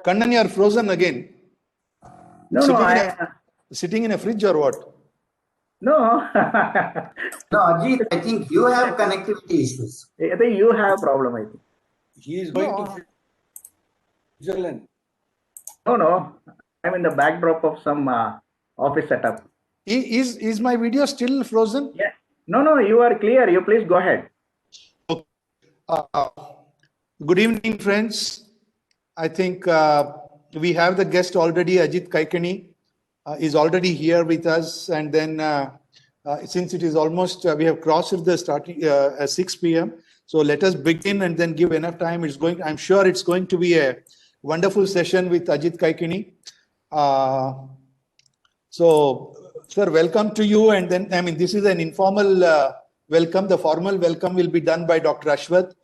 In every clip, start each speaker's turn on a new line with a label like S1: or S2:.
S1: Kannan, you're frozen again.
S2: No,
S1: Sitting in a fridge or what?
S2: No.
S3: No, Ajit, I think you have connectivity issues.
S2: I think you have a problem, I think.
S4: He is going to Switzerland.
S2: No. I'm in the backdrop of some office setup.
S1: Is my video still frozen?
S2: Yeah. No, you are clear. You please go ahead.
S1: Good evening, friends. I think we have the guest already. Ajit Kaikani is already here with us. And then since it is almost, we have crossed the starting at 6 p.m. So let us begin and then give enough time. I'm sure it's going to be a wonderful session with Ajit Kaikani. So, sir, welcome to you. And then, this is an informal welcome. The formal welcome will be done by Dr. Ashwath.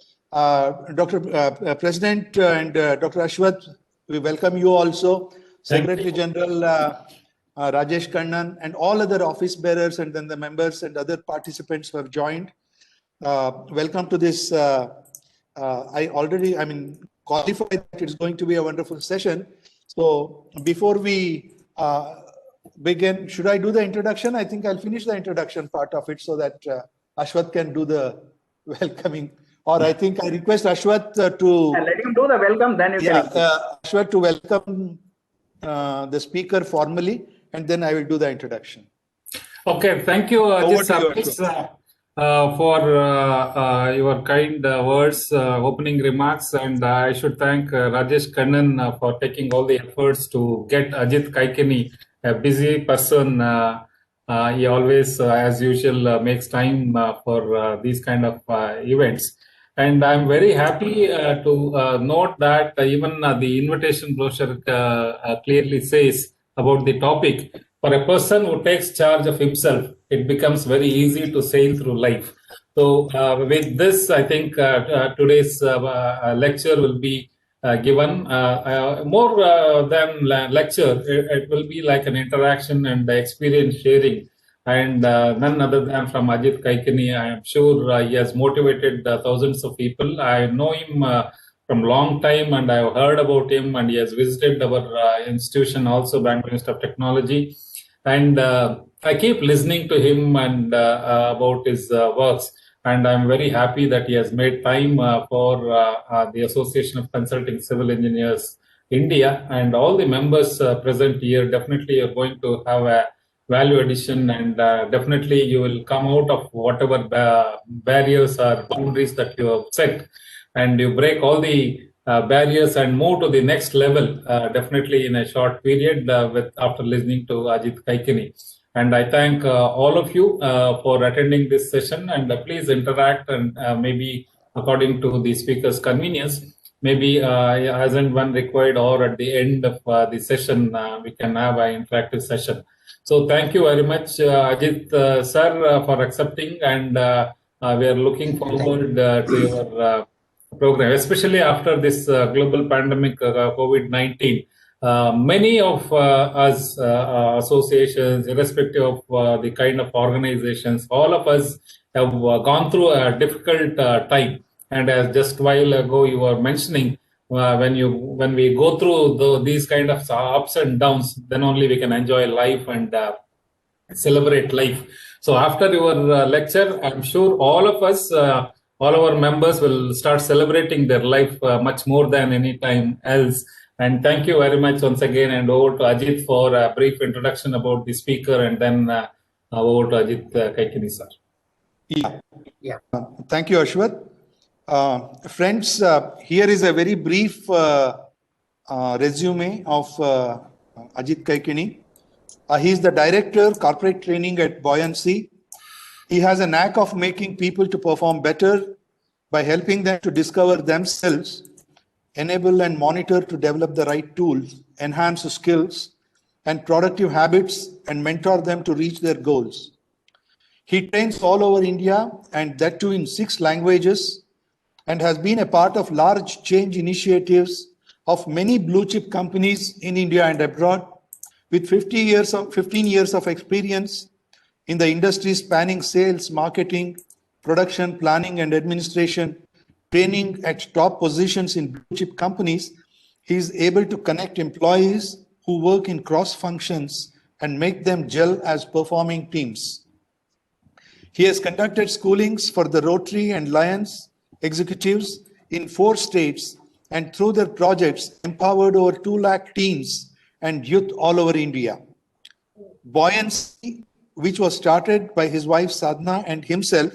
S1: President and Dr. Ashwath, we welcome you also. Secretary General Rajesh Kannan and all other office bearers and then the members and other participants who have joined. Welcome to this. I qualified that it's going to be a wonderful session. So before we begin, should I do the introduction? I think I'll finish the introduction part of it so that Ashwath can do the welcoming. Or I think I request Ashwath to...
S2: let him do the welcome, then you can...
S1: Ashwath to welcome the speaker formally, and then I will do the introduction.
S5: Okay, thank you, Ajit, for your kind words, opening remarks, and I should thank Rajesh Kannan for taking all the efforts to get Ajit Kaikani, a busy person. He always, as usual, makes time for these kind of events. And I'm very happy to note that even the invitation brochure clearly says about the topic, for a person who takes charge of himself, it becomes very easy to sail through life. So with this, I think today's lecture will be given more than lecture. It will be like an interaction and experience sharing. And none other than from Ajit Kaikani. I am sure he has motivated thousands of people. I know him from long time and I have heard about him, and he has visited our institution also, Bangalore Institute of Technology. And I keep listening to him and about his works. And I'm very happy that he has made time for the Association of Consulting Civil Engineers India, and all the members present here definitely are going to have a value addition, and definitely you will come out of whatever barriers or boundaries that you have set, and you break all the barriers and move to the next level definitely in a short period after listening to Ajit Kaikani. And I thank all of you for attending this session, and please interact, and maybe according to the speaker's convenience, maybe as and when required or at the end of the session, we can have an interactive session. So thank you very much, Ajit sir, for accepting, and we are looking forward to your program, especially after this global pandemic, COVID-19. Many of us associations, irrespective of the kind of organizations, all of us have gone through a difficult time. And as just a while ago you were mentioning, when we go through these kind of ups and downs, then only we can enjoy life and celebrate life. So after your lecture, I'm sure all of us, all our members will start celebrating their life much more than any time else. And thank you very much once again, and over to Ajit for a brief introduction about the speaker, and then over to Ajit Kaikani sir.
S1: Yeah. Thank you, Ashwath. Friends, here is a very brief resume of Ajit Kaikani. He is the Director, Corporate Training at Buoyancy. He has a knack of making people to perform better by helping them to discover themselves, enable and monitor to develop the right tools, enhance skills and productive habits, and mentor them to reach their goals. He trains all over India, and that too in 6 languages, and has been a part of large change initiatives of many blue chip companies in India and abroad, with 15 years of experience in the industry spanning sales, marketing, production, planning and administration, training at top positions in blue chip companies. He is able to connect employees who work in cross functions and make them gel as performing teams. He has conducted schoolings for the Rotary and Lions executives in 4 states, and through their projects empowered over 2 lakh teens and youth all over India. Buoyancy, which was started by his wife Sadhana and himself,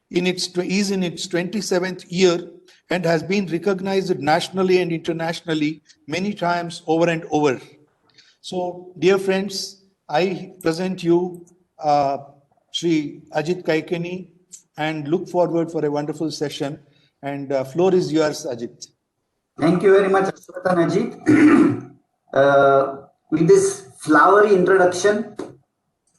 S1: is in its 27th year and has been recognized nationally and internationally many times over and over. So, dear friends, I present you Shri Ajit Kaikini and look forward for a wonderful session. And floor is yours, Ajit.
S3: Thank you very much, Ashwatan Ajit. With this flowery introduction,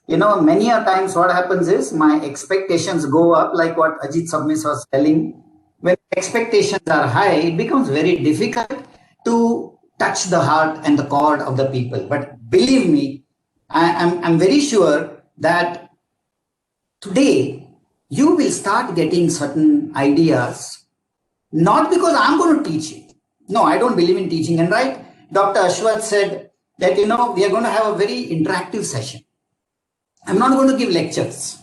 S3: you know, many a times what happens is my expectations go up, like what Ajit Sabnis was telling. When expectations are high, it becomes very difficult to touch the heart and the chord of the people. But believe me, I'm very sure that today you will start getting certain ideas, not because I'm going to teach you. No, I don't believe in teaching. And right, Dr. Ashwath said that, you know, we are going to have a very interactive session. I'm not going to give lectures.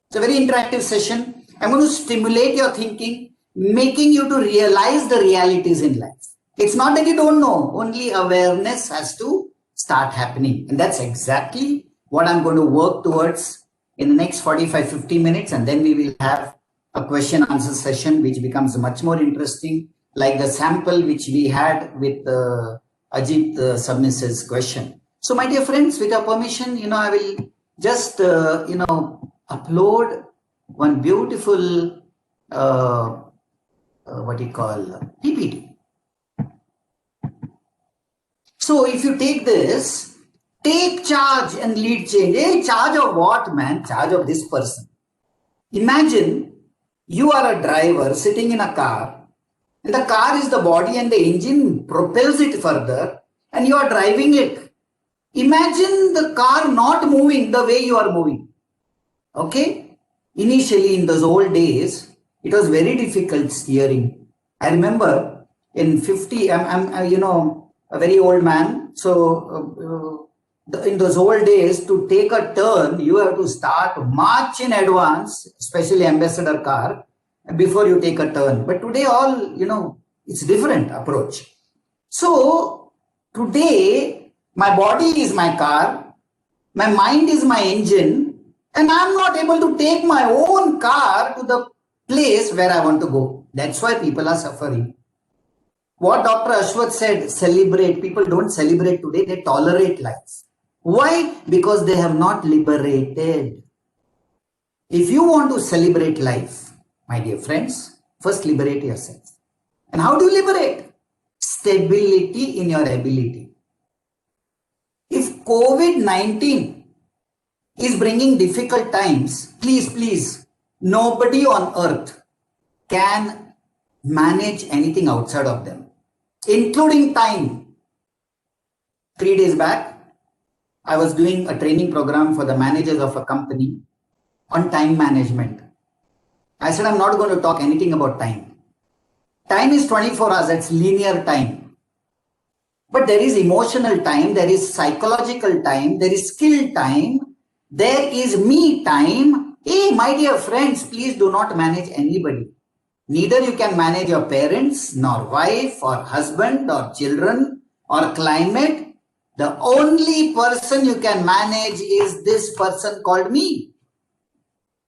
S3: It's a very interactive session. I'm going to stimulate your thinking, making you to realize the realities in life. It's not that you don't know, only awareness has to start happening. And that's exactly what I'm going to work towards in the next 45-50 minutes. And then we will have a question answer session, which becomes much more interesting, like the sample which we had with Ajit Sabnis's question. So my dear friends, with your permission, you know, I will just, you know, upload one beautiful, what do you call, PPT. So if you take this, take charge and lead change. Hey, charge of what, man? Charge of this person. Imagine you are a driver sitting in a car, and the car is the body and the engine propels it further, and you are driving it. Imagine the car not moving the way you are moving. Okay? Initially, in those old days, it was very difficult steering. I remember in 50, I'm you know, a very old man. So in those old days, to take a turn, you have to start much in advance, especially ambassador car, before you take a turn. But today all, you know, it's different approach. So today, my body is my car, my mind is my engine, and I'm not able to take my own car to the place where I want to go. That's why people are suffering. What Dr. Ashwath said, celebrate. People don't celebrate today, they tolerate life. Why? Because they have not liberated. If you want to celebrate life, my dear friends, first liberate yourself. And how do you liberate? Stability in your ability. If COVID-19 is bringing difficult times, please, nobody on earth can manage anything outside of them, including time. 3 days back, I was doing a training program for the managers of a company on time management. I said, I'm not going to talk anything about time. Time is 24 hours, that's linear time. But there is emotional time, there is psychological time, there is skill time, there is me time. Hey, my dear friends, please do not manage anybody. Neither you can manage your parents, nor wife, or husband, or children, or climate. The only person you can manage is this person called me.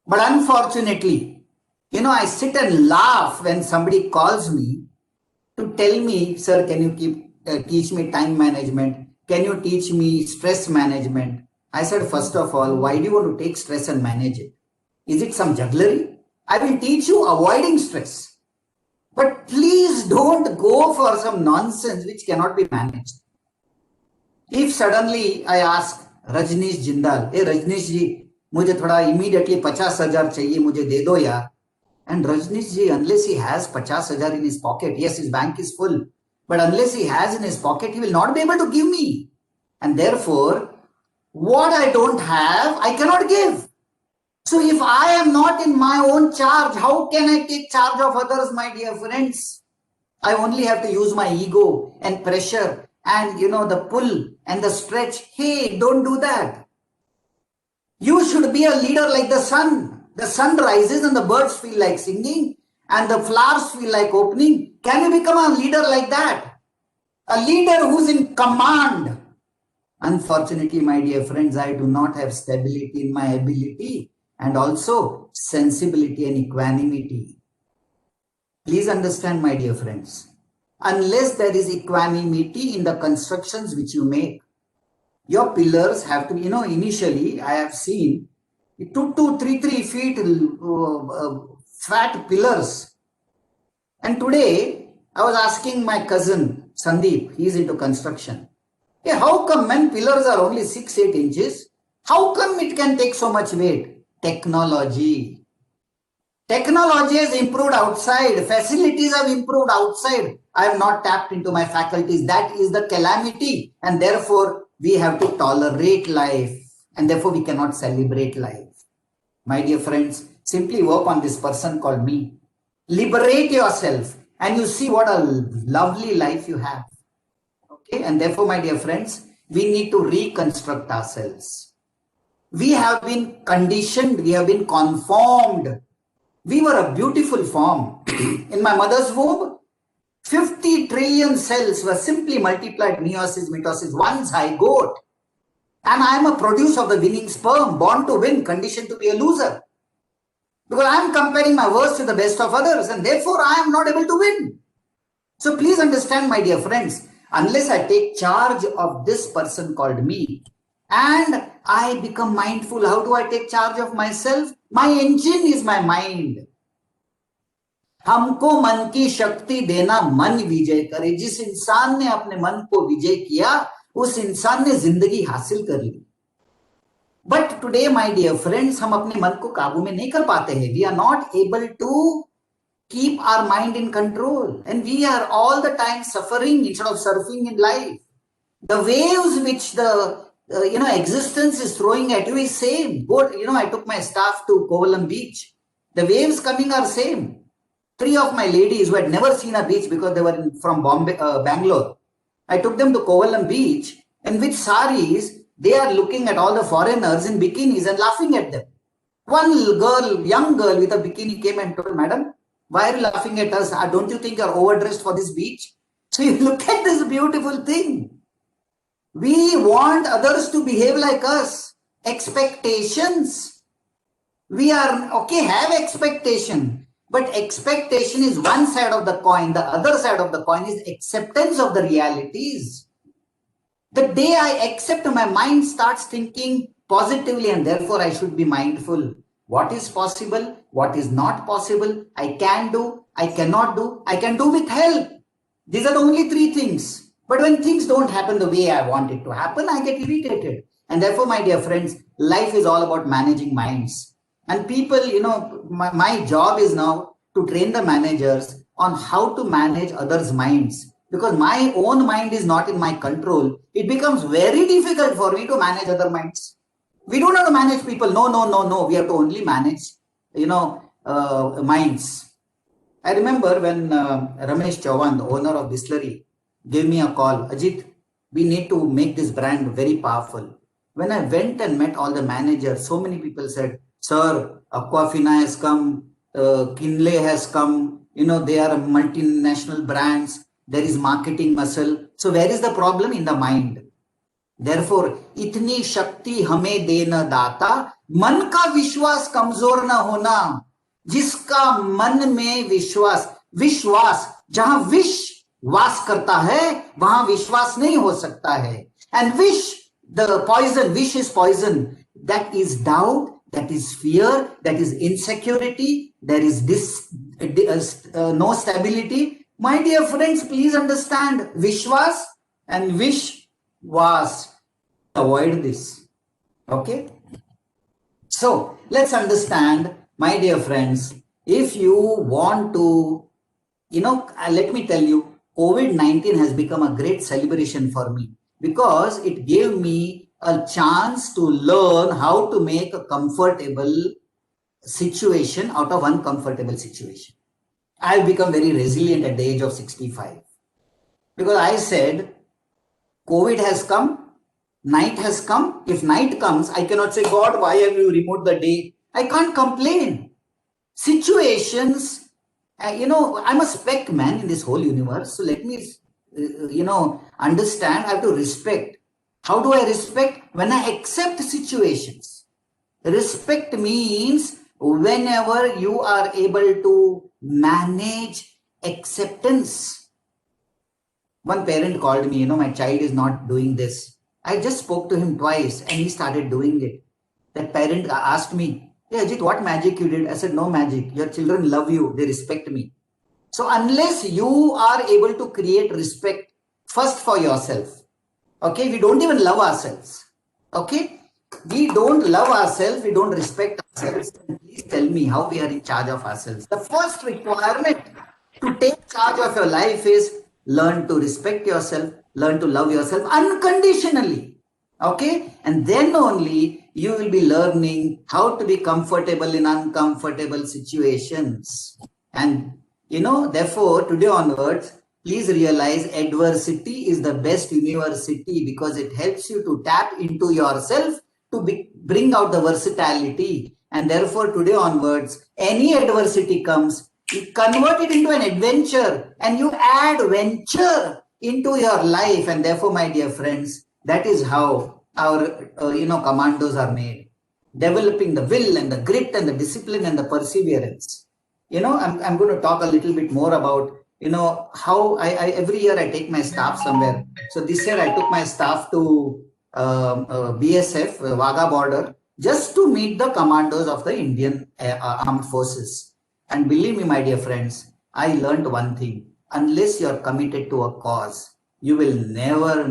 S3: But unfortunately, you know, I sit and laugh when somebody calls me to tell me, sir, can you teach me time management? Can you teach me stress management? I said, first of all, why do you want to take stress and manage it? Is it some jugglery? I will teach you avoiding stress. But please don't go for some nonsense which cannot be managed. If suddenly I ask Rajneesh Jindal, hey Rajneesh ji, मुझे थोड़ा immediately 50,000 चाहिए, मुझे दे दो यार. And Rajneesh ji, unless he has 50,000 in his pocket, yes, his bank is full, but unless he has in his pocket, he will not be able to give me. And therefore, what I don't have, I cannot give. So if I am not in my own charge, how can I take charge of others, my dear friends? I only have to use my ego and pressure and, the pull and the stretch. Hey, don't do that. You should be a leader like the sun. The sun rises and the birds feel like singing and the flowers feel like opening. Can you become a leader like that? A leader who's in command. Unfortunately, my dear friends, I do not have stability in my ability and also sensibility and equanimity. Please understand, my dear friends, unless there is equanimity in the constructions which you make, your pillars have to be, initially I have seen 2 to 3 feet fat pillars. And today I was asking my cousin Sandeep, he is into construction. Hey, how come when pillars are only 6-8 inches? How come it can take so much weight? Technology. Technology has improved outside. Facilities have improved outside. I have not tapped into my faculties. That is the calamity. And therefore, we have to tolerate life. And therefore, we cannot celebrate life. My dear friends, simply work on this person called me. Liberate yourself. And you see what a lovely life you have. Okay. And therefore, my dear friends, we need to reconstruct ourselves. We have been conditioned. We have been conformed. We were a beautiful form. In my mother's womb, 50 trillion cells were simply multiplied, meiosis, mitosis, one zygote. And I am a produce of the winning sperm, born to win, conditioned to be a loser. Because I am comparing my worst to the best of others, and therefore I am not able to win. So please understand, my dear friends, unless I take charge of this person called me, and I become mindful, how do I take charge of myself? My engine is my mind. हमको मन की शक्ति देना मन विजय करे. जिस इंसान ने अपने मन को विजय किया, उस इंसान ने जिंदगी हासिल कर ली. But today, my dear friends, हम अपने मन को काबू में नहीं कर पाते हैं. We are not able to keep our mind in control, and we are all the time suffering instead of surfing in life. The waves which the existence is throwing at you is same. I took my staff to Kovalam beach. The waves coming are same. 3 of my ladies who had never seen a beach because they were from Bangalore. I took them to Kovalam beach, and with saris, they are looking at all the foreigners in bikinis and laughing at them. One young girl with a bikini came and told, "Madam, why are you laughing at us? Don't you think you're overdressed for this beach?" So you look at this beautiful thing. We want others to behave like us. Expectations. We are, okay, have expectation. But expectation is one side of the coin. The other side of the coin is acceptance of the realities. The day I accept, my mind starts thinking positively, and therefore I should be mindful. What is possible? What is not possible? I can do, I cannot do, I can do with help. These are the only 3 things. But when things don't happen the way I want it to happen, I get irritated. And therefore, my dear friends, life is all about managing minds. And people, my job is now to train the managers on how to manage others' minds. Because my own mind is not in my control. It becomes very difficult for me to manage other minds. We don't have to manage people. No. We have to only manage, minds. I remember when Ramesh Chauhan, the owner of Distillery, gave me a call. Ajit, we need to make this brand very powerful. When I went and met all the managers, so many people said, "Sir, Aquafina has come, Kinley has come, they are multinational brands. There is marketing muscle." So where is the problem? In the mind. Therefore, itni shakti hame dena data, man ka vishwas kamzor na hona. जिसका मन में विश्वास जहां wish वास करता है, वहां विश्वास नहीं हो सकता है. And wish is poison. That is doubt, that is fear, that is insecurity, there is no stability. My dear friends, please understand, Vishwas and wish was avoid this. Okay? So let's understand, my dear friends, if you want to, let me tell you, COVID-19 has become a great celebration for me because it gave me a chance to learn how to make a comfortable situation out of uncomfortable situation. I've become very resilient at the age of 65. Because I said, COVID has come, night has come. If night comes, I cannot say, God, why have you removed the day? I can't complain. Situations, I'm a spec man in this whole universe. So let me, understand. I have to respect. How do I respect? When I accept situations. Respect means whenever you are able to manage acceptance. One parent called me, my child is not doing this. I just spoke to him twice and he started doing it. That parent asked me, hey Ajit, what magic you did? I said, no magic. Your children love you. They respect me. So unless you are able to create respect first for yourself, okay, we don't even love ourselves. Okay, we don't love ourselves. We don't respect ourselves. Please tell me how we are in charge of ourselves. The first requirement to take charge of your life is learn to respect yourself, learn to love yourself unconditionally. Okay, and then only you will be learning how to be comfortable in uncomfortable situations. And therefore, today onwards, please realize adversity is the best university because it helps you to tap into yourself to bring out the versatility. And therefore, today onwards, any adversity comes, you convert it into an adventure and you add venture into your life. And therefore, my dear friends, that is how our commandos are made. Developing the will and the grit and the discipline and the perseverance. I'm going to talk a little bit more about how I every year I take my staff somewhere. So this year I took my staff to BSF Wagah border just to meet the commandos of the Indian armed forces. And believe me, my dear friends, I learned one thing: unless you're committed to a cause, you will never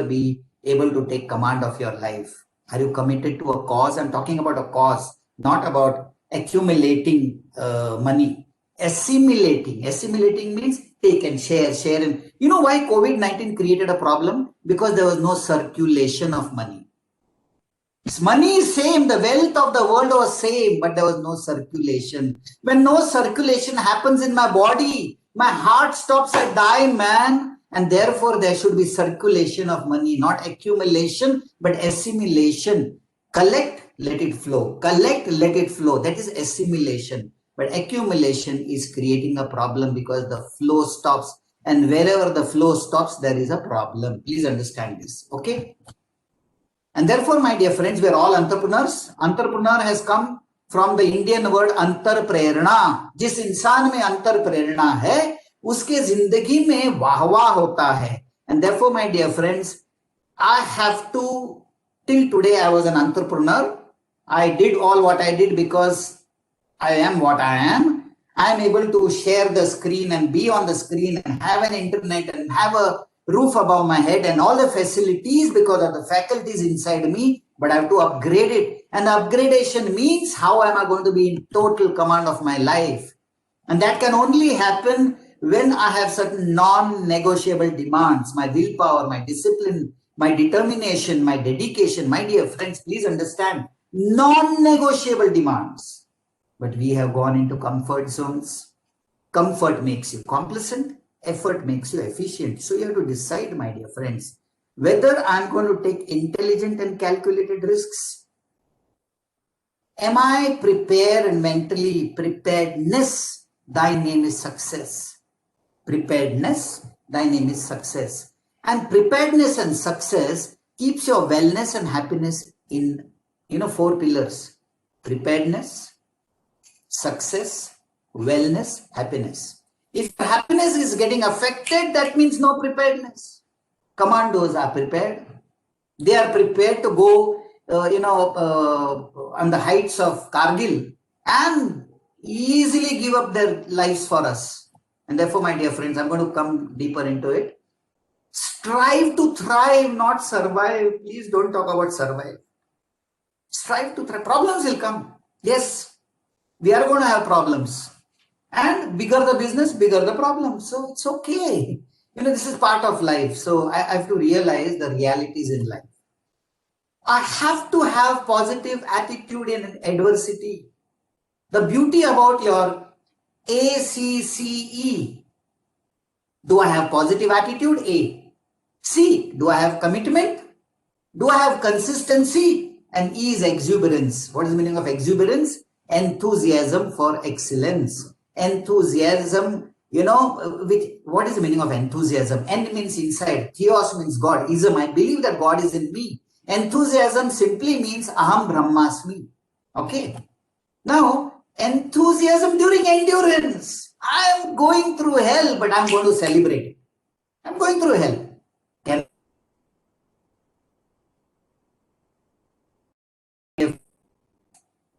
S3: be able to take command of your life. Are you committed to a cause? I'm talking about a cause, not about accumulating money. Assimilating means take and share. And you know why COVID-19 created a problem? Because there was no circulation of money. Money is same, the wealth of the world was same, but there was no circulation. When no circulation happens in my body, my heart stops at dying, man. And therefore there should be circulation of money, not accumulation, but assimilation. Collect, let it flow. Collect, let it flow. That is assimilation. But accumulation is creating a problem because the flow stops. And wherever the flow stops, there is a problem. Please understand this. Okay? And therefore, my dear friends, we are all entrepreneurs. Entrepreneur has come from the Indian word antar prerna. जिस इंसान में अंतर प्रेरणा है, उसके जिंदगी में वाहवाह होता है. And therefore, my dear friends, I have to, till today I was an entrepreneur. I did all what I did because I am what I am. I am able to share the screen and be on the screen and have an internet and have a roof above my head and all the facilities because of the faculties inside me, but I have to upgrade it. And upgradation means how am I going to be in total command of my life? And that can only happen when I have certain non-negotiable demands, my willpower, my discipline, my determination, my dedication. My dear friends, please understand, non-negotiable demands. But we have gone into comfort zones. Comfort makes you complacent. Effort makes you efficient. So you have to decide, my dear friends, whether I'm going to take intelligent and calculated risks. Am I prepared and mentally preparedness? Thy name is success. Preparedness, thy name is success. And preparedness and success keeps your wellness and happiness in 4 pillars. Preparedness, success, wellness, happiness. If happiness is getting affected, that means no preparedness. Commandos are prepared. They are prepared to go, on the heights of Kargil and easily give up their lives for us. And therefore, my dear friends, I'm going to come deeper into it. Strive to thrive, not survive. Please don't talk about survive. Strive to thrive. Problems will come. Yes, we are going to have problems. And bigger the business, bigger the problem. So it's okay. This is part of life. So I have to realize the realities in life. I have to have positive attitude in adversity. The beauty about your ACCE. Do I have positive attitude? A. C. Do I have commitment? Do I have consistency? And E is exuberance. What is the meaning of exuberance? Enthusiasm for excellence. Enthusiasm, what is the meaning of enthusiasm? N means inside. Theos means God. Ism, I believe that God is in me. Enthusiasm simply means Aham Brahmasmi. Okay. Now, enthusiasm during endurance. I am going through hell, but I'm going to celebrate it. I'm going through hell. Can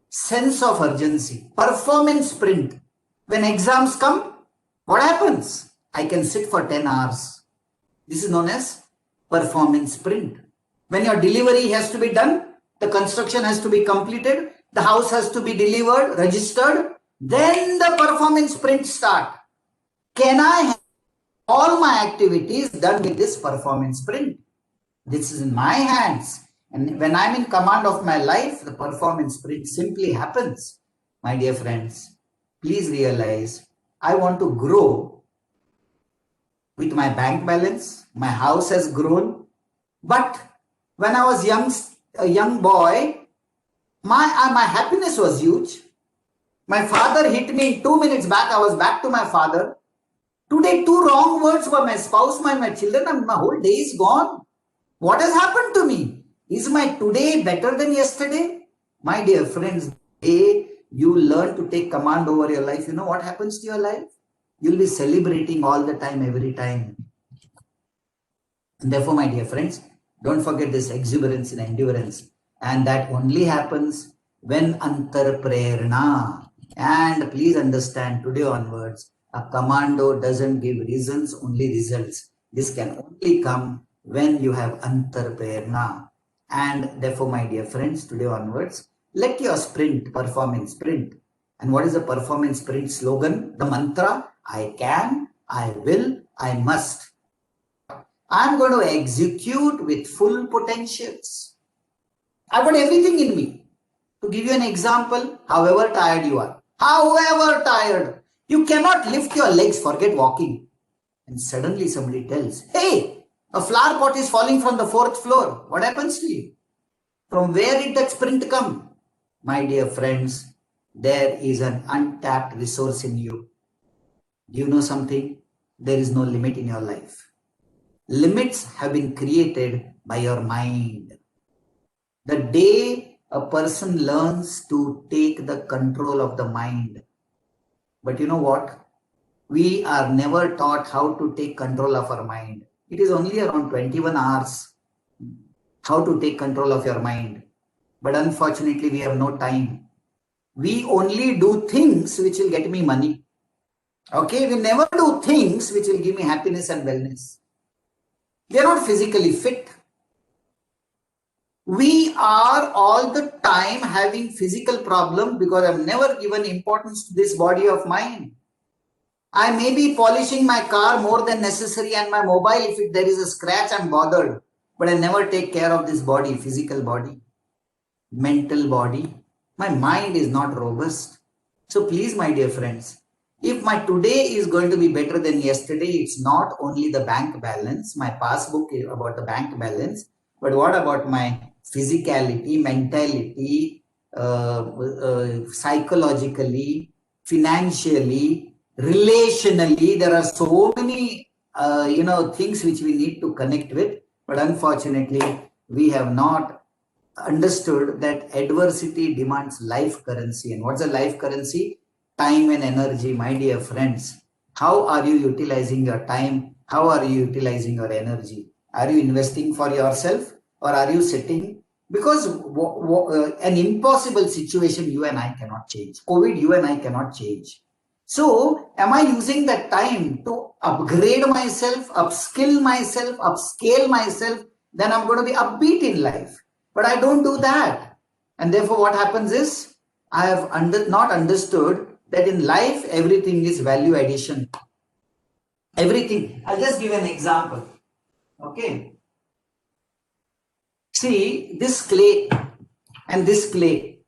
S3: sense of urgency, performance sprint. When exams come, what happens? I can sit for 10 hours. This is known as performance sprint. When your delivery has to be done, the construction has to be completed, the house has to be delivered, registered, then the performance sprint start. Can I have all my activities done with this performance sprint? This is in my hands. And when I'm in command of my life, the performance sprint simply happens. My dear friends, please realize I want to grow with my bank balance. My house has grown. But when I was a young boy, my happiness was huge. My father hit me 2 minutes back. I was back to my father. Today, 2 wrong words for my spouse, my children, and my whole day is gone. What has happened to me? Is my today better than yesterday? My dear friends, you learn to take command over your life. You know what happens to your life? You'll be celebrating all the time, every time. And therefore, my dear friends, don't forget this exuberance and endurance. And that only happens when antar prerna. And please understand, today onwards, a commando doesn't give reasons, only results. This can only come when you have antar prerna. And therefore, my dear friends, today onwards, let your sprint, performance sprint. And what is the performance sprint slogan? The mantra, I can, I will, I must. I'm going to execute with full potentials. I've got everything in me. To give you an example, however tired you are, however tired, you cannot lift your legs, forget walking. And suddenly somebody tells, hey, a flower pot is falling from the 4th floor. What happens to you? From where did that sprint come? My dear friends, there is an untapped resource in you. Do you know something? There is no limit in your life. Limits have been created by your mind. The day a person learns to take the control of the mind. But you know what? We are never taught how to take control of our mind. It is only around 21 hours how to take control of your mind. But unfortunately, we have no time. We only do things which will get me money. Okay, we never do things which will give me happiness and wellness. We are not physically fit. We are all the time having physical problems because I've never given importance to this body of mine. I may be polishing my car more than necessary and my mobile, if there is a scratch, I'm bothered. But I never take care of this body, physical body, mental body. My mind is not robust. So please, my dear friends, if my today is going to be better than yesterday, it's not only the bank balance, my passbook is about the bank balance, but what about my physicality, mentality, psychologically, financially, relationally? There are so many, things which we need to connect with. But unfortunately, we have not understood that adversity demands life currency. And what's a life currency? Time and energy, my dear friends. How are you utilizing your time? How are you utilizing your energy? Are you investing for yourself or are you sitting? Because an impossible situation you and I cannot change. COVID, you and I cannot change. So am I using that time to upgrade myself, upskill myself, upscale myself? Then I'm going to be upbeat in life. But I don't do that. And therefore what happens is I have not understood that in life, everything is value addition. Everything. I'll just give an example. Okay. See, this clay and this clay.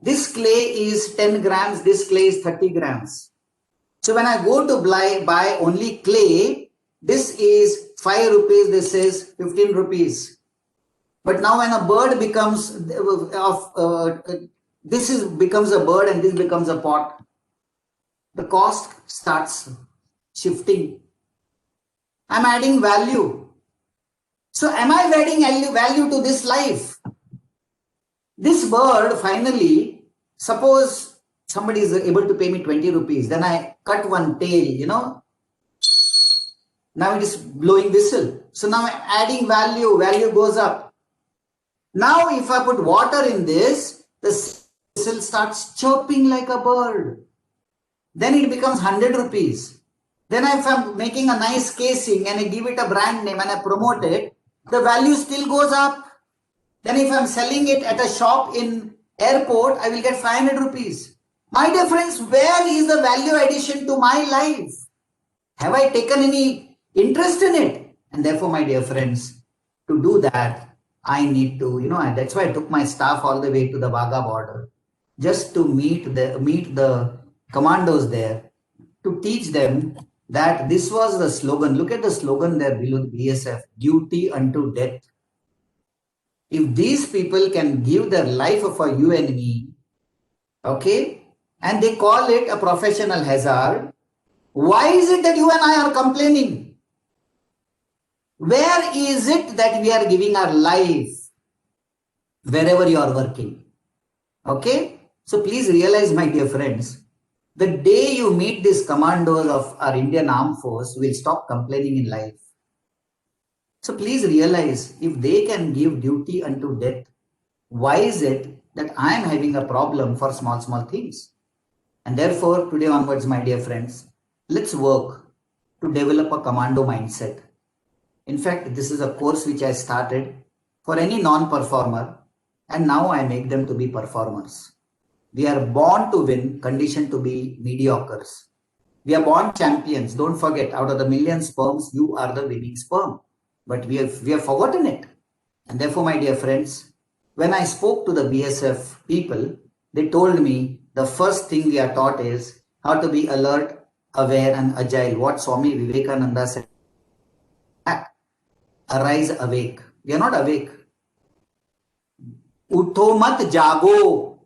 S3: This clay is 10 grams, this clay is 30 grams. So when I go to buy only clay, this is 5 rupees, this is 15 rupees. But now when a bird becomes becomes a bird and this becomes a pot, the cost starts shifting. I'm adding value. So am I adding value to this life? This bird finally, suppose somebody is able to pay me 20 rupees, then I cut one tail, now it is blowing whistle. So now I'm adding value goes up. Now if I put water in this, the whistle starts chirping like a bird. Then it becomes 100 rupees. Then if I'm making a nice casing and I give it a brand name and I promote it, the value still goes up. Then if I'm selling it at a shop in airport, I will get 500 rupees. My dear friends, where is the value addition to my life? Have I taken any interest in it? And therefore, my dear friends, to do that, I need to, that's why I took my staff all the way to the Wagah border, just to meet the commandos there, to teach them that this was the slogan. Look at the slogan there below the BSF, duty unto death. If these people can give their life for you and me, okay, and they call it a professional hazard, why is it that you and I are complaining? Where is it that we are giving our life wherever you are working? Okay, so please realize, my dear friends, the day you meet these commandos of our Indian Armed Force, you will stop complaining in life. So please realize, if they can give duty unto death, why is it that I am having a problem for small things? And therefore, today onwards, my dear friends, let's work to develop a commando mindset. In fact, this is a course which I started for any non-performer, and now I make them to be performers. We are born to win, conditioned to be mediocres. We are born champions. Don't forget, out of the million sperms, you are the winning sperm. But we have forgotten it. And therefore, my dear friends, when I spoke to the BSF people, they told me the first thing we are taught is how to be alert, aware, and agile. What Swami Vivekananda said, arise awake. We are not awake. Utho mat jago.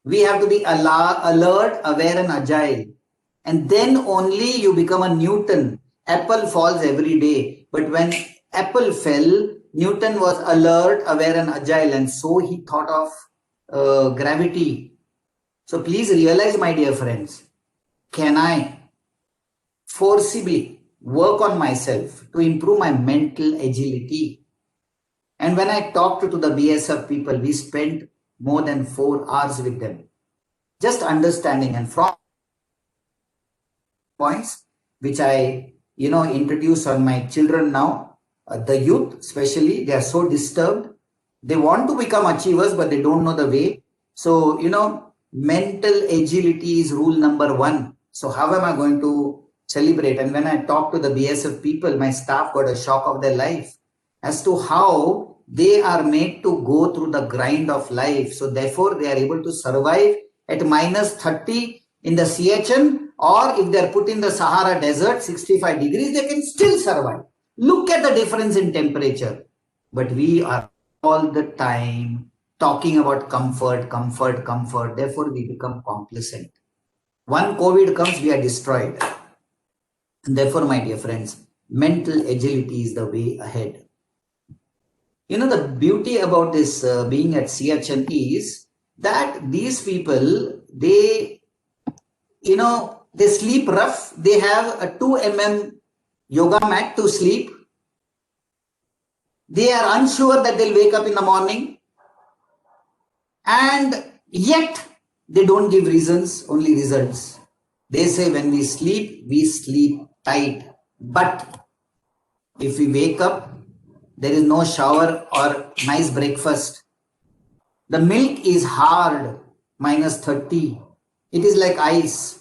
S3: We have to be alert, aware, and agile. And then only you become a Newton. Apple falls every day. But when Apple fell, Newton was alert, aware, and agile. And so he thought of gravity. So please realize, my dear friends, can I forcibly work on myself to improve my mental agility? And when I talked to the BSF people, we spent more than 4 hours with them, just understanding, and from points which I introduce on my children now, the youth especially, they are so disturbed. They want to become achievers, but they don't know the way. So, mental agility is rule number 1. So how am I going to celebrate? And when I talk to the BSF people, my staff got a shock of their life as to how they are made to go through the grind of life. So therefore, they are able to survive at -30 in the CHN, or if they are put in the Sahara Desert, 65 degrees, they can still survive. Look at the difference in temperature. But we are all the time talking about comfort. Therefore, we become complacent. One COVID comes, we are destroyed. And therefore, my dear friends, mental agility is the way ahead. The beauty about this being at CHN is that these people, they sleep rough. They have a 2 mm yoga mat to sleep. They are unsure that they'll wake up in the morning. And yet, they don't give reasons, only results. They say when we sleep tight. But if we wake up, there is no shower or nice breakfast. The milk is hard, -30. It is like ice.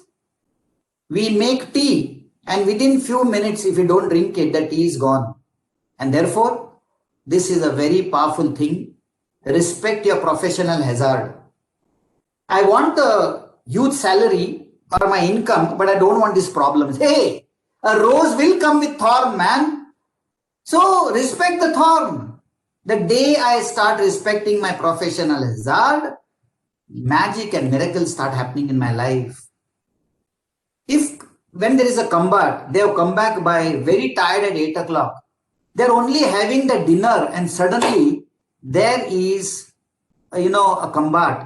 S3: We make tea, and within few minutes, if you don't drink it, the tea is gone. And therefore, this is a very powerful thing. Respect your professional hazard. I want a huge salary or my income, but I don't want these problems. Hey, a rose will come with thorn, man. So respect the thorn. The day I start respecting my professional hazard, magic and miracles start happening in my life. If when there is a combat, they have come back by very tired at 8 o'clock. They're only having the dinner and suddenly there is, a combat.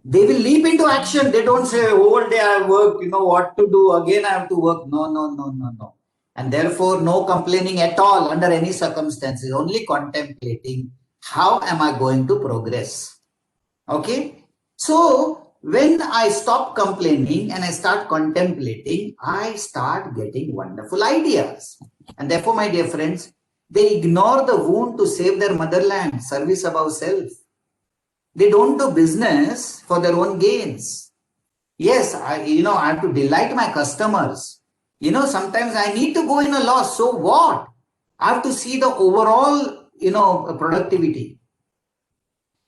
S3: They will leap into action. They don't say, whole day I work, what to do, again I have to work. No. And therefore, no complaining at all under any circumstances, only contemplating how am I going to progress. Okay. So when I stop complaining and I start contemplating, I start getting wonderful ideas. And therefore, my dear friends, they ignore the wound to save their motherland, service above self. They don't do business for their own gains. Yes, I have to delight my customers. Sometimes I need to go in a loss. So what? I have to see the overall, productivity.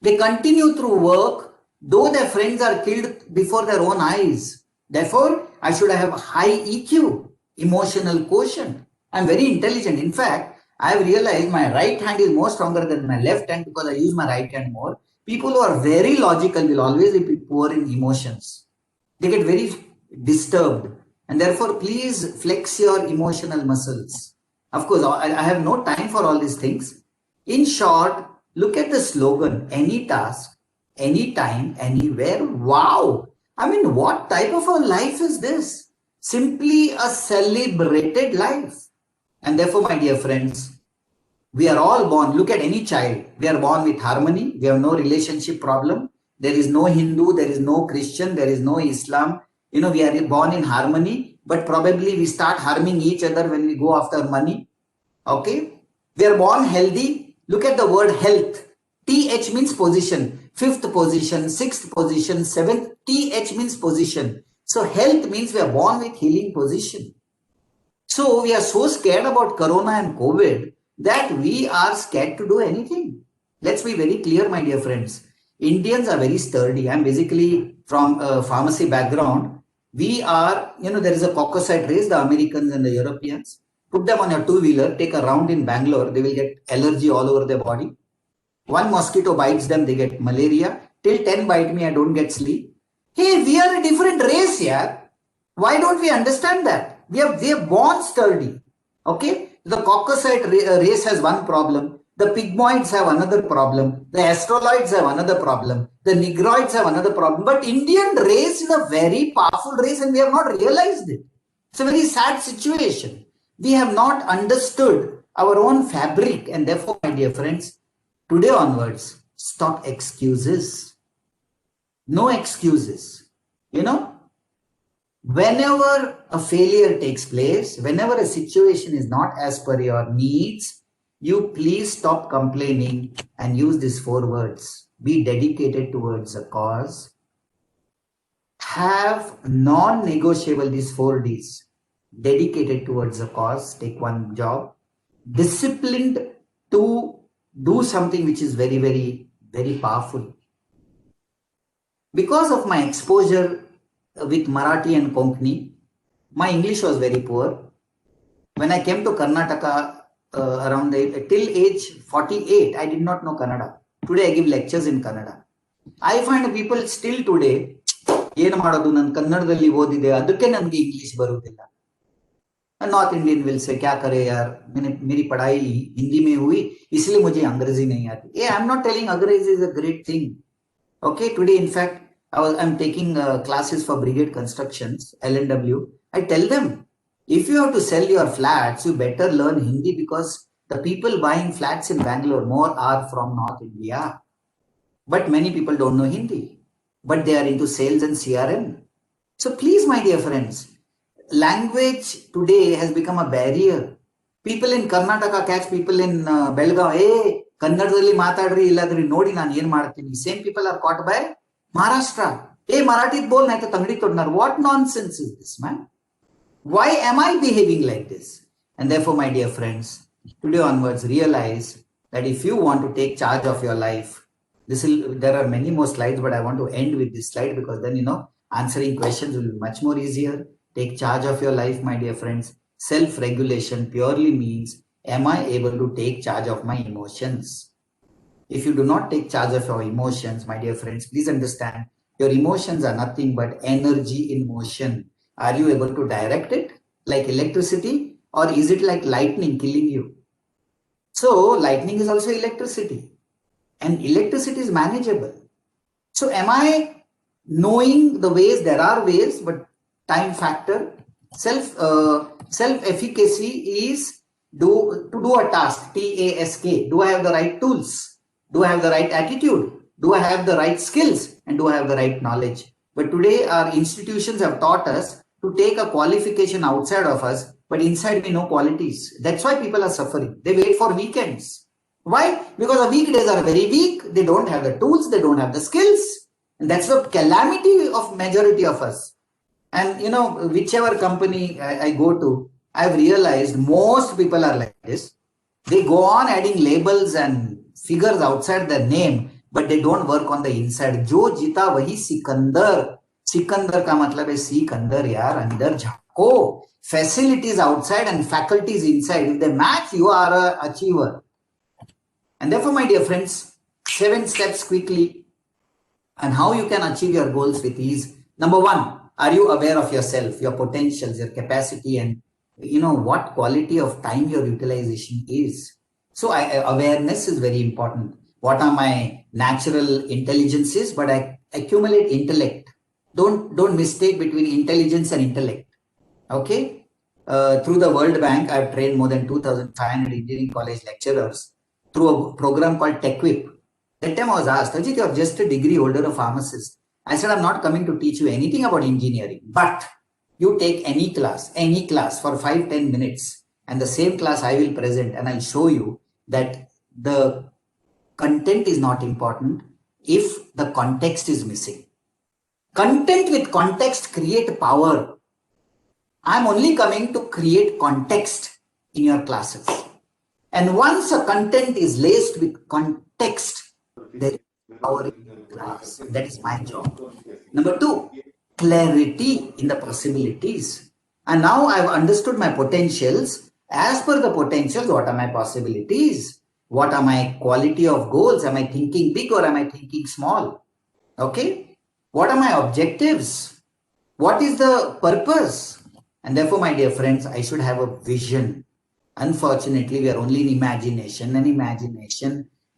S3: They continue through work, though their friends are killed before their own eyes. Therefore, I should have high EQ, emotional quotient. I'm very intelligent. In fact, I have realized my right hand is more stronger than my left hand because I use my right hand more. People who are very logical will always be poor in emotions. They get very disturbed. And therefore, please flex your emotional muscles. Of course, I have no time for all these things. In short, look at the slogan, any task, anytime, anywhere. Wow. I mean, what type of a life is this? Simply a celebrated life. And therefore, my dear friends, we are all born, look at any child, we are born with harmony, we have no relationship problem, there is no Hindu, there is no Christian, there is no Islam, we are born in harmony, but probably we start harming each other when we go after money, okay? We are born healthy, look at the word health, TH means position, 5th position, 6th position, 7th, TH means position. So health means we are born with healing position. So we are so scared about Corona and COVID that we are scared to do anything. Let's be very clear, my dear friends. Indians are very sturdy. I'm basically from a pharmacy background. We are, there is a Caucasite race, the Americans and the Europeans. Put them on your two-wheeler, take a round in Bangalore, they will get allergy all over their body. One mosquito bites them, they get malaria. Till 10 bite me, I don't get sleep. Hey, we are a different race, yeah. Why don't we understand that? We are born sturdy. Okay? The Caucasite race has one problem. The Pygmoids have another problem. The Astroloids have another problem. The Negroids have another problem. But Indian race is a very powerful race and we have not realized it. It's a very sad situation. We have not understood our own fabric. And therefore, my dear friends, today onwards, stop excuses. No excuses. Whenever a failure takes place, whenever a situation is not as per your needs, you please stop complaining and use these 4 words. Be dedicated towards a cause. Have non-negotiable, these 4 Ds. Dedicated towards a cause, take one job. Disciplined to do something which is very, very, very powerful. Because of my exposure with Marathi and Konkani, my English was very poor. When I came to Karnataka till age 48, I did not know Kannada. Today I give lectures in Kannada. I find people still today, ಏನು ಮಾಡೋದು ನಾನು ಕನ್ನಡದಲ್ಲಿ ಓದಿದೆ ಅದಕ್ಕೆ ನನಗೆ English ಬರುವುದಿಲ್ಲ. North Indian will say क्या करे यार, मेरी पढ़ाई हिंदी में हुई इसलिए मुझे अंग्रेजी नहीं आती. आई एम नॉट टेलिंग अंग्रेजी is a great thing. Okay, today in fact I'm taking classes for Brigade Constructions, LNW. I tell them, if you have to sell your flats, you better learn Hindi because the people buying flats in Bangalore more are from North India. But many people don't know Hindi, but they are into sales and CRM. So please, my dear friends, language today has become a barrier. People in Karnataka catch people in Belgaum, hey, ಕನ್ನಡದಲ್ಲಿ ಮಾತಾಡ್ರಿ ಇಲ್ಲಾದ್ರಿ ನೋಡಿ ನಾನು ಏನ್ ಮಾಡ್ತೀನಿ. Same people are caught by Maharashtra. ಏ ಮರಾಠಿ ಬೋಲ್ ನೈ ತಂಗಡಿ ತೊಡ್ನಾರ್. What nonsense is this, man? Why am I behaving like this? And therefore, my dear friends, today onwards, realize that if you want to take charge of your life, There are many more slides, but I want to end with this slide because then, answering questions will be much more easier. Take charge of your life, my dear friends. Self-regulation purely means, am I able to take charge of my emotions? If you do not take charge of your emotions, my dear friends, please understand, your emotions are nothing but energy in motion. Are you able to direct it like electricity, or is it like lightning killing you? So lightning is also electricity, and electricity is manageable. So am I knowing the ways? There are ways, but time factor. Self-efficacy is to do a task, TASK. Do I have the right tools? Do I have the right attitude? Do I have the right skills? And do I have the right knowledge? But today our institutions have taught us to take a qualification outside of us, but inside we know qualities. That's why people are suffering. They wait for weekends. Why? Because the weekdays are very weak. They don't have the tools. They don't have the skills. And that's the calamity of majority of us. And whichever company I go to, I've realized most people are like this. They go on adding labels and figures outside their name, but they don't work on the inside. Jo jita wahi Sikandar. Sikandar ka matlab hai seek andar yaar, andar jhako. Facilities outside and faculties inside. If they match, you are an achiever. And therefore, my dear friends, 7 steps quickly and how you can achieve your goals with ease. Number 1, are you aware of yourself, your potentials, your capacity, and what quality of time your utilization is? So awareness is very important. What are my natural intelligences? But I accumulate intellect. Don't mistake between intelligence and intellect. Okay. Through the World Bank, I've trained more than 2,500 engineering college lecturers through a program called TechWhip. That time I was asked, Ajit, you're just a degree holder, a pharmacist. I said, I'm not coming to teach you anything about engineering, but you take any class for 5-10 minutes, and the same class I will present, and I'll show you that the content is not important if the context is missing. Content with context create power. I'm only coming to create context in your classes. And once a content is laced with context, there is power in the class. That is my job. Number 2, clarity in the possibilities. And now I've understood my potentials. As per the potentials, what are my possibilities? What are my quality of goals? Am I thinking big or am I thinking small? Okay. What are my objectives? What is the purpose? And therefore, my dear friends, I should have a vision. Unfortunately, we are only in imagination.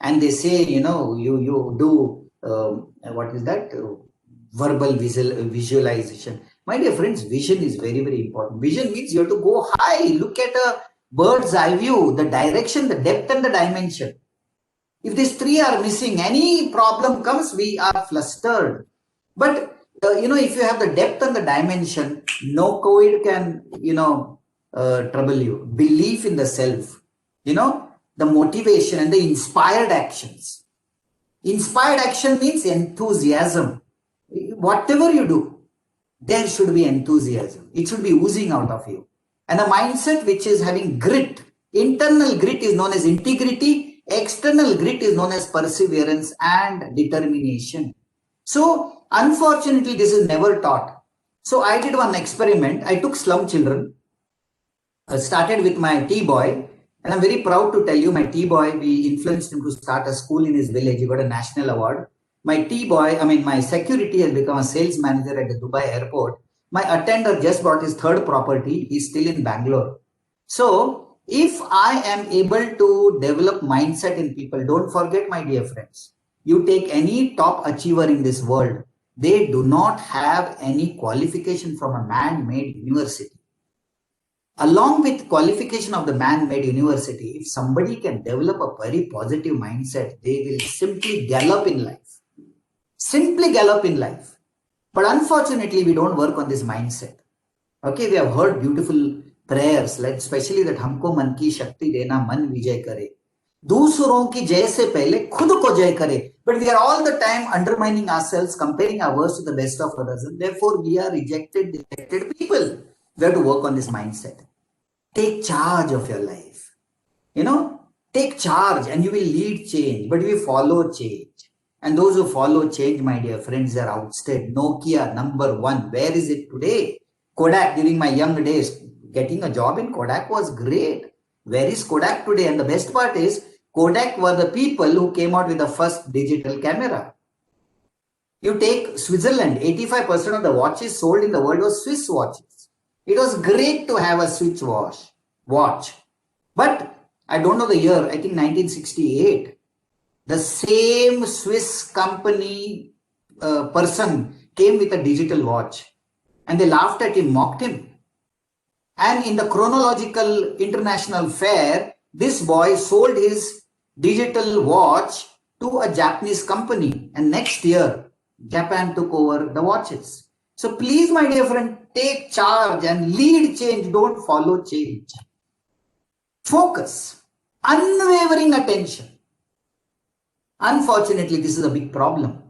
S3: And they say, you do, what is that? Verbal visualization. My dear friends, vision is very, very important. Vision means you have to go high, look at a bird's eye view, the direction, the depth and the dimension. If these 3 are missing, any problem comes, we are flustered. But, if you have the depth and the dimension, no COVID can, trouble you. Belief in the self, the motivation and the inspired actions. Inspired action means enthusiasm. Whatever you do, there should be enthusiasm. It should be oozing out of you. And a mindset which is having grit. Internal grit is known as integrity. External grit is known as perseverance and determination. So, unfortunately, this is never taught. So, I did one experiment. I took slum children. Started with my T-boy. And I'm very proud to tell you, my T-boy, we influenced him to start a school in his village. He got a national award. My my security has become a sales manager at the Dubai airport. My attender just bought his 3rd property. He's still in Bangalore. So if I am able to develop mindset in people, don't forget, my dear friends, you take any top achiever in this world, they do not have any qualification from a man-made university. Along with qualification of the man-made university, if somebody can develop a very positive mindset, they will simply gallop in life. Simply gallop in life. But unfortunately, we don't work on this mindset. Okay, we have heard beautiful prayers, like especially that हमको मन की शक्ति देना, मन विजय करे. दूसरों की जय से पहले खुद को जय करे. But we are all the time undermining ourselves, comparing our words to the best of others. And therefore, we are rejected people. We have to work on this mindset. Take charge of your life. Take charge and you will lead change, but you will follow change. And those who follow change, my dear friends, are outstayed. Nokia #1. Where is it today? Kodak, during my young days, getting a job in Kodak was great. Where is Kodak today? And the best part is, Kodak were the people who came out with the first digital camera. You take Switzerland, 85% of the watches sold in the world was Swiss watches. It was great to have a Swiss watch. But I don't know the year, I think 1968. The same Swiss company person came with a digital watch, and they laughed at him, mocked him. And in the chronological international fair, this boy sold his digital watch to a Japanese company, and next year Japan took over the watches. So please, my dear friend, take charge and lead change. Don't follow change. Focus, unwavering attention. Unfortunately, this is a big problem.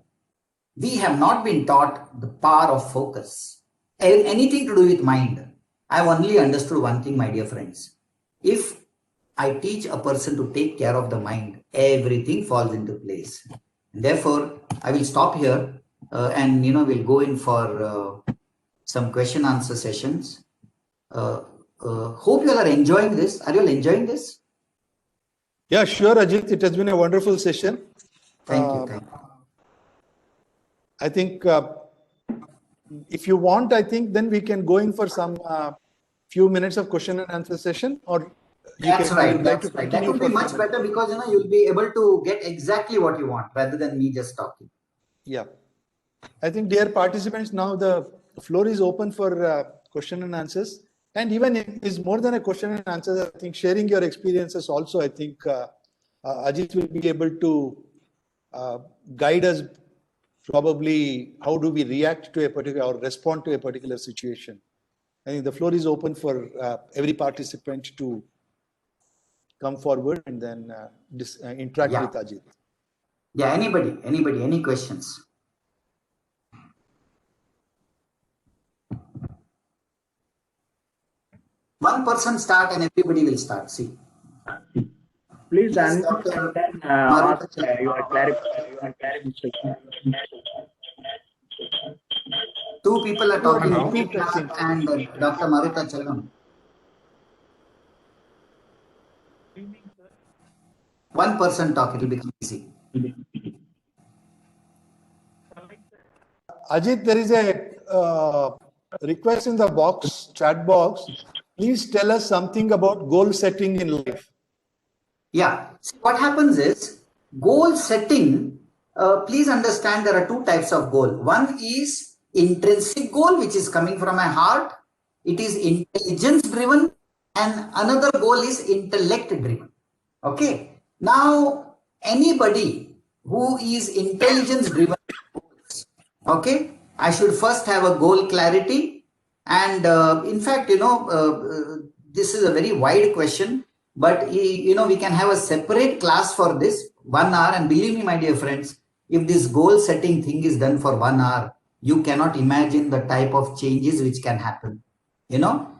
S3: We have not been taught the power of focus. Anything to do with mind. I've only understood one thing, my dear friends. If I teach a person to take care of the mind, everything falls into place. Therefore, I will stop here and we'll go in for some question answer sessions. Hope you all are enjoying this. Are you all enjoying this?
S1: Yeah, sure, Ajit. It has been a wonderful session.
S3: Thank you.
S1: I think if you want, I think then we can go in for some few minutes of question and answer session, or
S3: That's right. That would be much better, because you'll be able to get exactly what you want rather than me just talking.
S1: Yeah. I think, dear participants, now the floor is open for question and answers. And even if it's more than a question and answer, I think sharing your experiences also, I think Ajit will be able to guide us probably how do we react to a particular or respond to a particular situation. I think the floor is open for every participant to come forward and then interact with Ajit.
S3: Yeah, anybody, any questions? One person start and everybody will start. See.
S2: Please
S3: Yes,
S2: unmute
S3: Dr.
S2: and then
S3: Maruta
S2: ask your clarification.
S3: Two people are talking,
S1: Hello.
S3: Bhumika and Dr. Maruta Chalam. One person talk, it will become easy.
S1: Ajit, there is a request in the chat box. Please tell us something about goal setting in life.
S3: Yeah. So what happens is, goal setting, please understand there are two types of goal. One is intrinsic goal, which is coming from my heart. It is intelligence driven, and another goal is intellect driven. Okay. Now, anybody who is intelligence driven, okay, I should first have a goal clarity. And in fact, this is a very wide question, but we can have a separate class for this 1 hour. And believe me, my dear friends, if this goal setting thing is done for 1 hour, you cannot imagine the type of changes which can happen.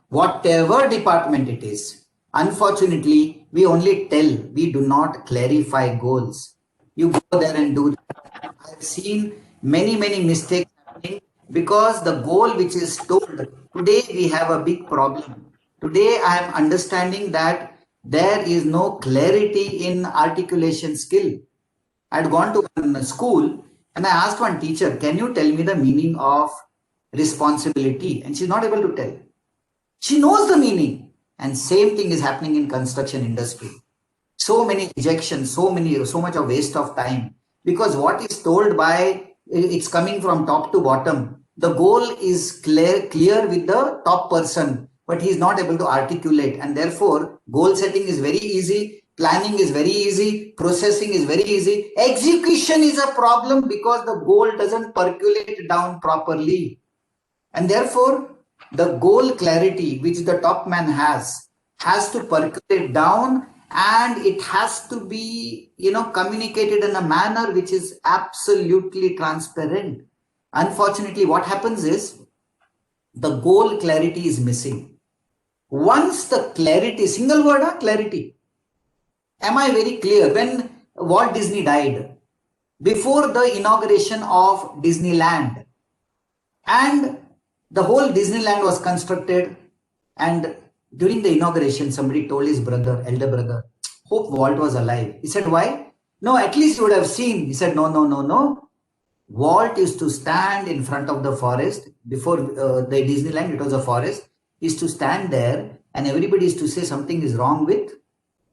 S3: Whatever department it is. Unfortunately, we only tell, we do not clarify goals. You go there and do that. I've seen many mistakes happening because the goal which is told, today we have a big problem. Today I am understanding that there is no clarity in articulation skill. I had gone to one school and I asked one teacher, can you tell me the meaning of responsibility? And she's not able to tell. She knows the meaning. And same thing is happening in construction industry. So many rejections, so much of waste of time. Because what is told by, it's coming from top to bottom. The goal is clear with the top person, but he's not able to articulate. And therefore, goal setting is very easy. Planning is very easy. Processing is very easy. Execution is a problem because the goal doesn't percolate down properly. And therefore, the goal clarity which the top man has to percolate down, and it has to be communicated in a manner which is absolutely transparent. Unfortunately, what happens is the goal clarity is missing. Once the clarity, single word, clarity. Am I very clear? When Walt Disney died, before the inauguration of Disneyland. And the whole Disneyland was constructed. And during the inauguration, somebody told his brother, elder brother, hope Walt was alive. He said, why? No, at least you would have seen. He said, no. Walt used to stand in front of the forest. Before the Disneyland, it was a forest. He used to stand there and everybody used to say something is wrong with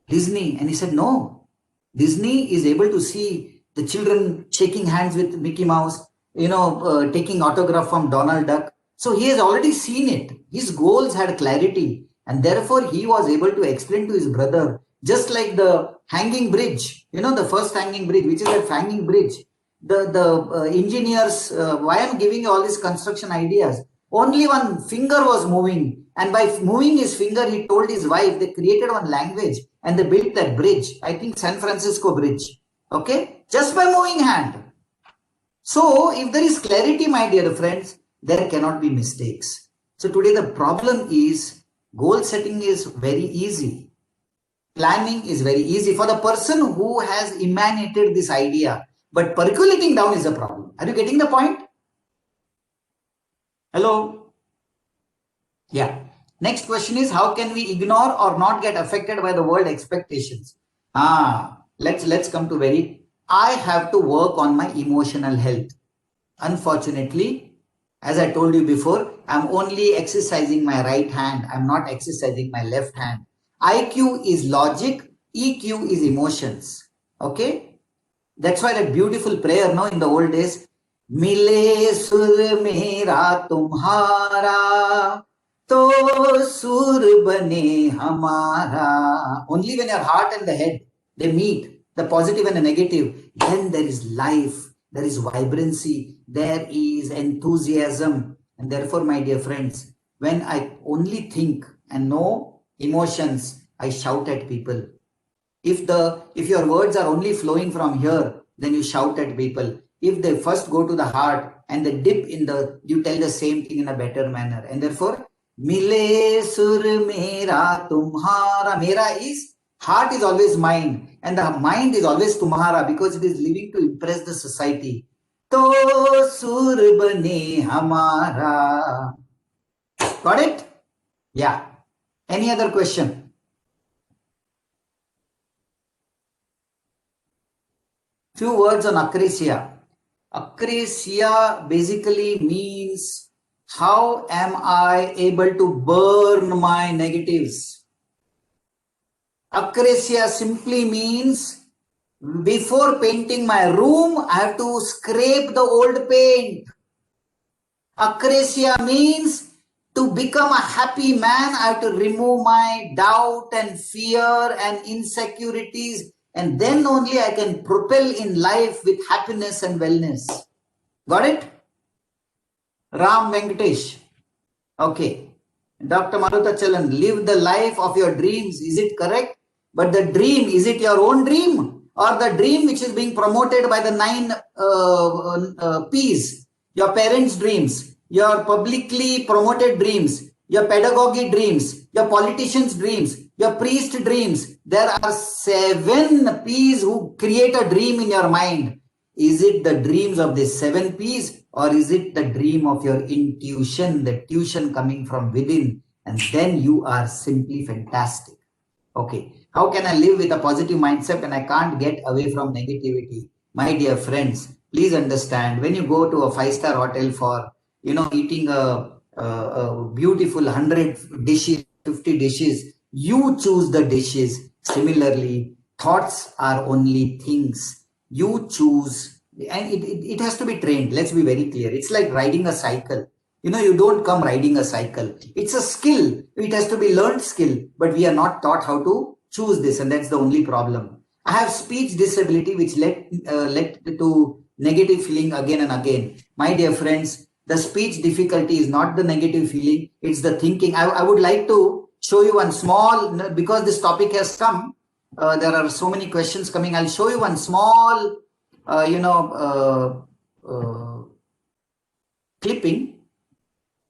S3: Disney. And he said, no, Disney is able to see the children shaking hands with Mickey Mouse, taking autograph from Donald Duck. So he has already seen it. His goals had clarity. And therefore, he was able to explain to his brother, just like the hanging bridge, the first hanging bridge, which is that hanging bridge. The engineers, why I'm giving you all these construction ideas, only one finger was moving. And by moving his finger, he told his wife, they created one language and they built that bridge. I think San Francisco Bridge. Okay. Just by moving hand. So if there is clarity, my dear friends, there cannot be mistakes. So today the problem is goal setting is very easy. Planning is very easy for the person who has emanated this idea. But percolating down is a problem. Are you getting the point? Hello? Yeah. Next question is, how can we ignore or not get affected by the world expectations? Let's come to I have to work on my emotional health. Unfortunately, as I told you before, I'm only exercising my right hand. I'm not exercising my left hand. IQ is logic. EQ is emotions. Okay? That's why that beautiful prayer, in the old days, Mile sur mera tumhara, to sur bane hamara. Only when your heart and the head, they meet, the positive and the negative, then there is life, there is vibrancy, there is enthusiasm. And therefore, my dear friends, when I only think and know emotions, I shout at people. If your words are only flowing from here, then you shout at people. If they first go to the heart and they dip you tell the same thing in a better manner. And therefore, Mile sur mera tumhara. Mera is, heart is always mine. And the mind is always tumhara because it is living to impress the society. To sur bane hamara. Got it? Yeah. Any other question? Few words on acrasia. Acrasia basically means, how am I able to burn my negatives? Acrasia simply means, before painting my room, I have to scrape the old paint. Acrasia means, to become a happy man, I have to remove my doubt and fear and insecurities. And then only I can propel in life with happiness and wellness. Got it? Ram Venkatesh. Okay. Dr. Maruthachalan, live the life of your dreams. Is it correct? But the dream, is it your own dream? Or the dream which is being promoted by the 9 P's? Your parents' dreams, your publicly promoted dreams, your pedagogy dreams, your politicians' dreams, your priest dreams. There are 7 P's who create a dream in your mind. Is it the dreams of the 7 P's, or is it the dream of your intuition, the tuition coming from within? And then you are simply fantastic. Okay. How can I live with a positive mindset when I can't get away from negativity? My dear friends, please understand, when you go to a 5-star hotel for, eating a beautiful 100 dishes, 50 dishes, you choose the dishes. Similarly, thoughts are only things. You choose, and it has to be trained. Let's be very clear. It's like riding a cycle. You don't come riding a cycle. It's a skill. It has to be learned skill, but we are not taught how to choose this, and that's the only problem. I have speech disability, which led to negative feeling again and again. My dear friends, the speech difficulty is not the negative feeling, it's the thinking. I would like to show you one small, because this topic has come, there are so many questions coming. I'll show you one small, clipping,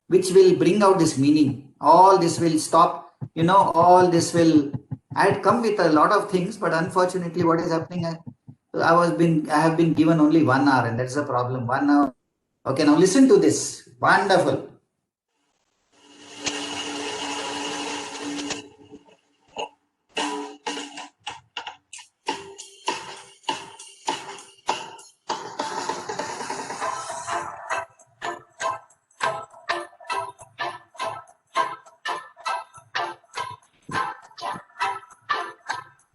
S3: which will bring out this meaning. All this will stop, all this will, I had come with a lot of things, but unfortunately what is happening, I have been given only 1 hour, and that's the problem. 1 hour. Okay, now listen to this. Wonderful.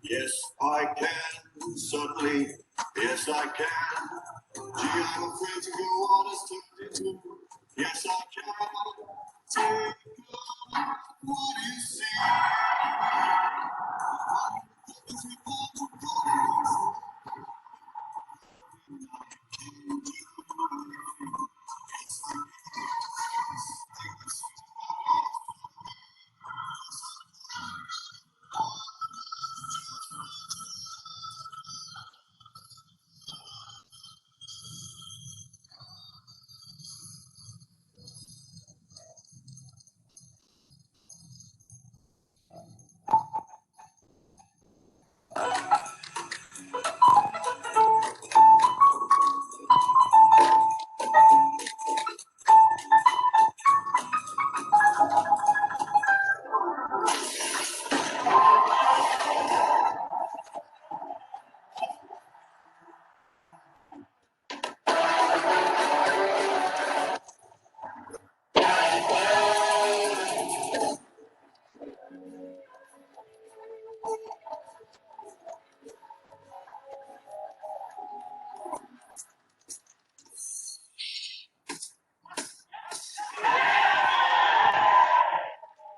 S6: Yes, I can, certainly. Yes, I can. Gee, I'm afraid to go on as 22. Yes, I can. Take what you see.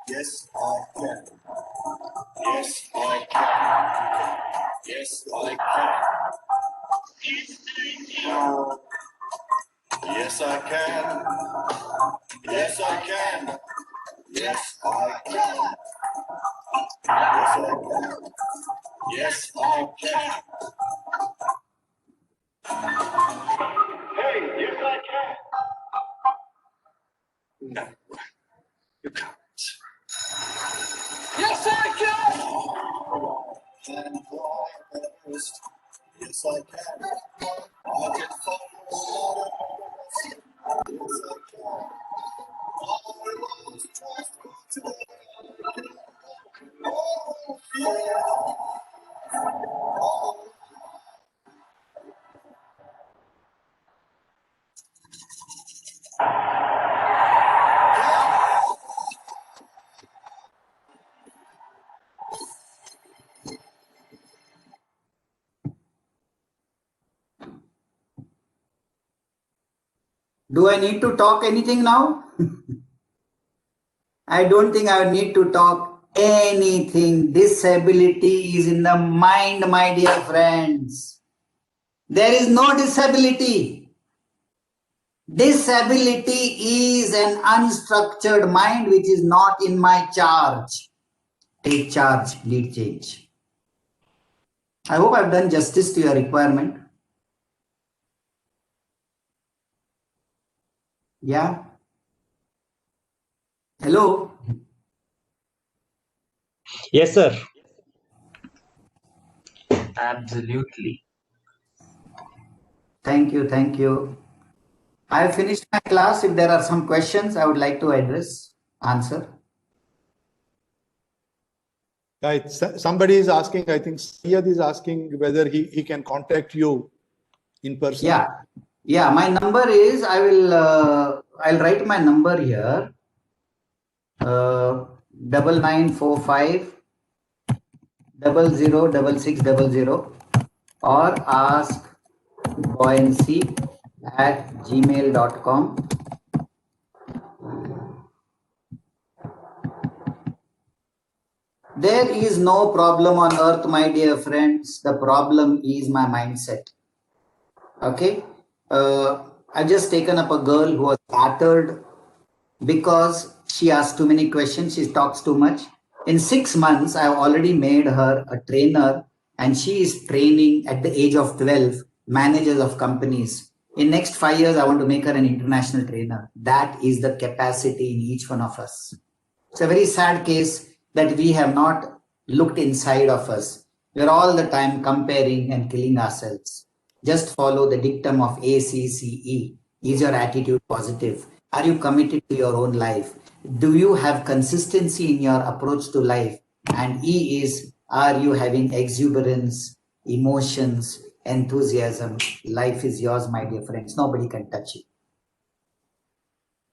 S6: Yes, I can. Yes, I can. Yes, I can. Yes, I can. Yes, I can. Yes, I can. Yes, I can. Yes, I can. Hey, yes, I can. No, you can't. Yes, I can. And fly Everest. Yes, I can. I can follow. Yes, I can. All I want is to today. Oh, yeah.
S3: Do I need to talk anything now? I don't think I need to talk anything. Disability is in the mind, my dear friends. There is no disability. Disability is an unstructured mind which is not in my charge. Take charge, lead change. I hope I've done justice to your requirement. Yeah. Hello.
S7: Yes, sir.
S8: Absolutely.
S3: Thank you. Thank you. I have finished my class. If there are some questions, I would like to answer.
S1: Right. Somebody is asking, I think Syed is asking whether he can contact you in person.
S3: Yeah. Yeah. My number is, I'll write my number here. 9945 006600 or ask buoyancy@gmail.com. There is no problem on earth, my dear friends. The problem is my mindset. Okay. I've just taken up a girl who was battered because she asks too many questions. She talks too much. In 6 months, I've already made her a trainer, and she is training at the age of 12 managers of companies. In next 5 years, I want to make her an international trainer. That is the capacity in each one of us. It's a very sad case that we have not looked inside of us. We're all the time comparing and killing ourselves. Just follow the dictum of ACCE. Is your attitude positive? Are you committed to your own life? Do you have consistency in your approach to life? And E is, are you having exuberance, emotions, enthusiasm? Life is yours, my dear friends. Nobody can touch it.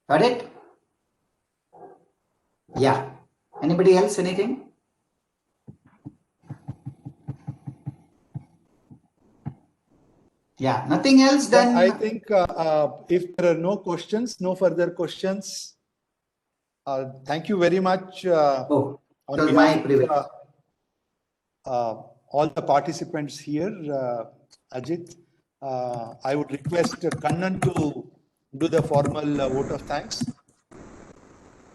S3: Got it? Yeah. Anybody else? Anything? Yeah. Nothing else? Then
S1: I think if there are no questions, no further questions, thank you very much
S3: oh,
S1: on
S3: it was
S1: behalf
S3: my privilege.
S1: of all the participants here, Ajit. I would request Kannan to do the formal vote of thanks.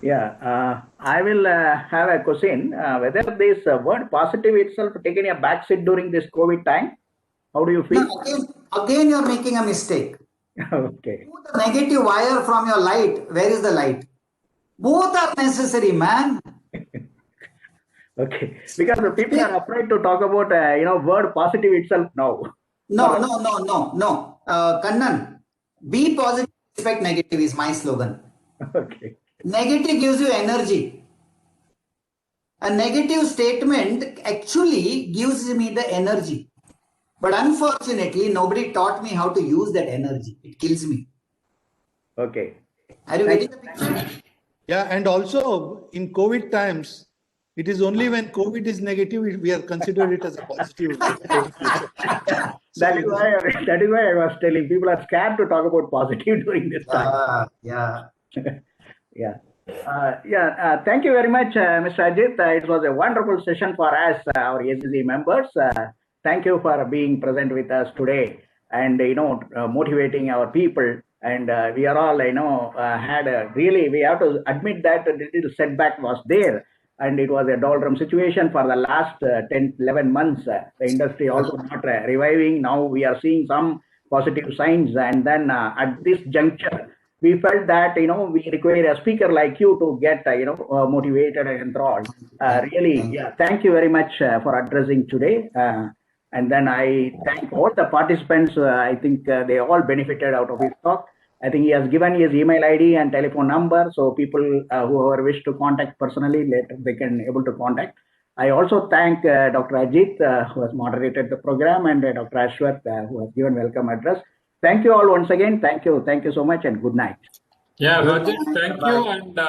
S2: Yeah, I will have a question. Whether this word positive itself taken a backseat during this COVID time? How do you feel?
S3: No, again, you're making a mistake.
S2: Okay.
S3: Remove the negative wire from your light. Where is the light? Both are necessary, man.
S2: Okay. Because the people are afraid to talk about word positive itself now.
S3: No. Kannan, be positive, expect negative is my slogan.
S2: Okay.
S3: Negative gives you energy. A negative statement actually gives me the energy. But unfortunately, nobody taught me how to use that energy. It kills me.
S2: Okay.
S3: Are you
S2: Thank
S3: getting the picture?
S1: Yeah, and also in COVID times, it is only when COVID is negative we are considered it as a positive.
S2: That is why I was telling people are scared to talk about positive during this time.
S3: Yeah.
S2: Yeah. Thank you very much, Mr. Ajit. It was a wonderful session for us, our ACC members. Thank you for being present with us today and, motivating our people. And we are all, had a really, we have to admit that a little setback was there. And it was a doldrum situation for the last 10, 11 months. The industry also not reviving. Now we are seeing some positive signs. And then at this juncture, we felt that we require a speaker like you to get motivated and enthralled. Thank you very much for addressing today. And then I thank all the participants. I think they all benefited out of his talk. I think he has given his email ID and telephone number, so people whoever wish to contact personally, later they can able to contact. I also thank Dr. Ajit, who has moderated the program, and Dr. Ashwath, who has given welcome address. Thank you all once again. Thank you so much, and good night.
S5: Yeah, Rajesh, thank you. And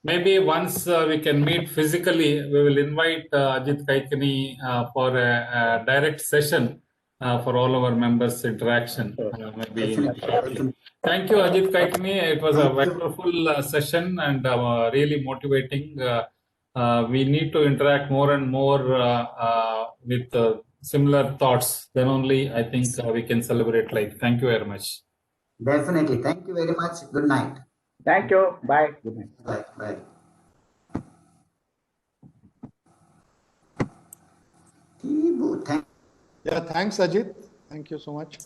S5: maybe once we can meet physically, we will invite Ajit Kaikani for a direct session for all our members' interaction. Thank you, Ajit Kaikani. It was a wonderful session and really motivating. We need to interact more and more with similar thoughts. Then only I think we can celebrate life. Thank you very much.
S3: Definitely. Thank you very much. Good night.
S2: Thank you. Bye. Good night.
S3: Bye.
S1: Yeah, thanks, Ajit. Thank you so much.